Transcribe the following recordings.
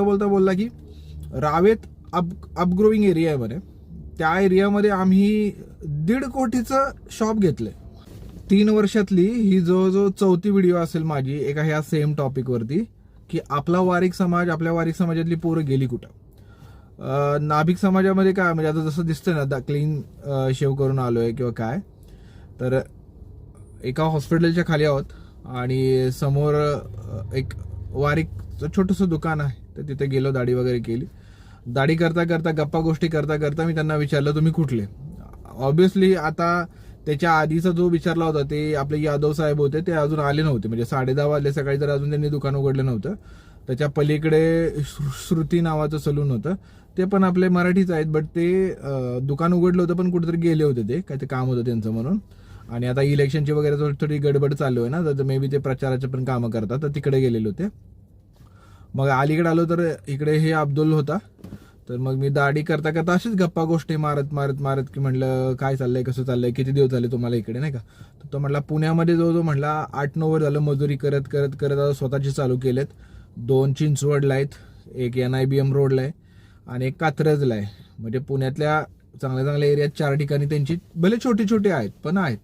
बोलता बोलला की रावेत अपग्रोविंग एरिया आहे म्हणे, त्या एरियामध्ये आम्ही 1.5 कोटीचं शॉप घेतलंय. 3 वर्षातली ही जवळजवळ 4थी व्हिडिओ असेल माझी एका ह्या सेम टॉपिकवरती, की आपला वारिक समाज, आपल्या वारिक समाजातली पोरं गेली कुठं. नाभिक समाजामध्ये काय म्हणजे आता जसं दिसतंय ना, क्लीन शेव करून आलोय किंवा काय, तर एका हॉस्पिटलच्या खाली आहोत आणि समोर एक वारिकचं छोटंसं दुकान आहे, तर तिथे गेलो, दाढी वगैरे केली. दाढी करता करता गप्पा गोष्टी करता करता मी त्यांना विचारलं तुम्ही कुठले. ऑब्व्हियसली आता त्याच्या आधीचा जो विचारला होता ते आपले यादव साहेब होते, ते अजून आले नव्हते, म्हणजे 10:30 वाजले सकाळी, तर अजून त्यांनी दुकान उघडलं नव्हतं. त्याच्या पलीकडे श्रुती नावाचं सलून होतं, ते पण आपले मराठीच आहेत, बट ते दुकान उघडलं होतं पण कुठेतरी गेले होते, ते काय ते काम होतं त्यांचं म्हणून. आणि आता इलेक्शनची वगैरे थोडी गडबड चालू आहे ना, तर मे बी ते प्रचाराचे पण कामं करतात, तर तिकडे गेलेले होते. मग अलीकडे आलो तर इकडे हे अब्दुल होता. तर मग मी दाढी करता करता अशीच गप्पा गोष्टी मारत मारत मारत की म्हटलं काय चाललंय, कसं चाललंय, किती दिवस झाले तुम्हाला इकडे, नाही का. तर तो म्हटला पुण्यामध्ये जो म्हटला 8-9 वर्ष झालं मजुरी करत करत करत आता स्वतःची चालू केलेत. 2 चिंचवडला आहेत, एक NIBM रोडला आहे आणि एक कात्रजला आहे. म्हणजे पुण्यातल्या चांगल्या चांगल्या एरियात 4 ठिकाणी त्यांची, भले छोटे छोटे आहेत पण आहेत,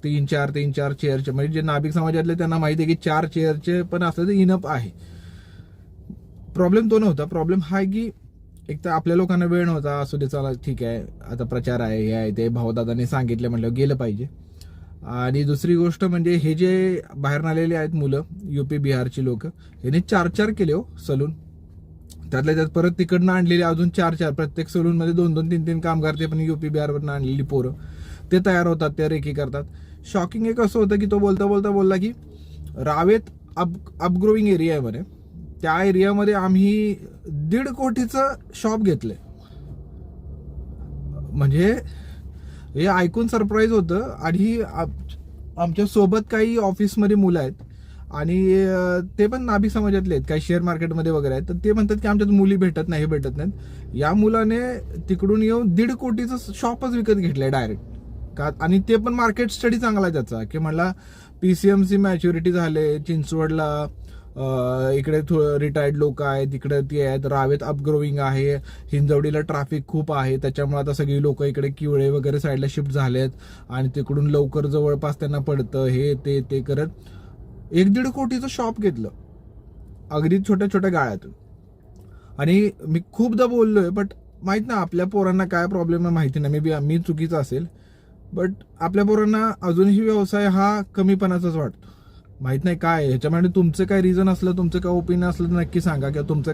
3-4 चेअरचे. म्हणजे जे नाभिक समाजातले त्यांना माहिती आहे की 4 चेअरचे पण असलं तर इनप आहे. प्रॉब्लेम तो नव्हता. प्रॉब्लेम हा आहे की एक तर आपल्या लोकांना वेळ नव्हता. असू दे, चला ठीक आहे, आता प्रचार आहे, हे आहे ते, भाऊदादांनी सांगितलं म्हटलं गेलं पाहिजे. आणि दुसरी गोष्ट म्हणजे हे जे बाहेर आलेले आहेत मुलं, UP बिहारची लोक, यांनी 4 केले हो सलून. त्यातल्या त्यात परत तिकडनं आणलेले अजून 4, प्रत्येक सलून मध्ये 2-2, 3-3 कामगार, ते पण UP बिहारवरनं आणलेली पोरं, ते तयार होतात, ते रेकी करतात. शॉकिंग एक असं होतं की तो बोलता बोलता बोलला की रावेत अपग्रोविंग एरिया आहे म्हणे, त्या एरियामध्ये आम्ही 1.5 कोटीचं शॉप घेतलंय. म्हणजे हे ऐकून सरप्राईज होतं. आणि आमच्या सोबत काही ऑफिसमध्ये मुलं आहेत आणि ते पण नाभिक समाजातले आहेत, काही शेअर मार्केटमध्ये वगैरे आहेत, तर ते म्हणतात की आमच्यात मुली भेटत नाही, भेटत नाहीत. या मुलाने तिकडून येऊन 1.5 कोटीचं शॉपच विकत घेतलंय डायरेक्ट. का, आणि ते पण मार्केट स्टडी चांगला आहे त्याचा, की म्हणला PCMC मॅच्युरिटी झाले, चिंचवडला इकडे रिटायर्ड लोक आहेत, इकडे ते आहेत, रावेत अपग्रोविंग आहे, हिंजवडीला ट्रॅफिक खूप आहे, त्याच्यामुळे आता सगळी लोक इकडे किवळे वगैरे साईडला शिफ्ट झालेत आणि तिकडून लवकर जवळपास त्यांना पडतं, हे ते करत 1-1.5 कोटीचं शॉप घेतलं, अगदी छोट्या छोट्या गाळ्यातून. आणि मी खूपदा बोललोय, बट माहित ना आपल्या पोरांना काय प्रॉब्लेम आहे माहिती नाही, मी चुकीचं असेल, बट आपल्या पोरांना अजूनही व्यवसाय हा कमीपणाचाच वाटतो. माहित नाही काय ह्याच्यामध्ये तुमचं काय रिझन असलं, तुमचं काय ओपिनियन असलं तर नक्की सांगा, किंवा तुमचं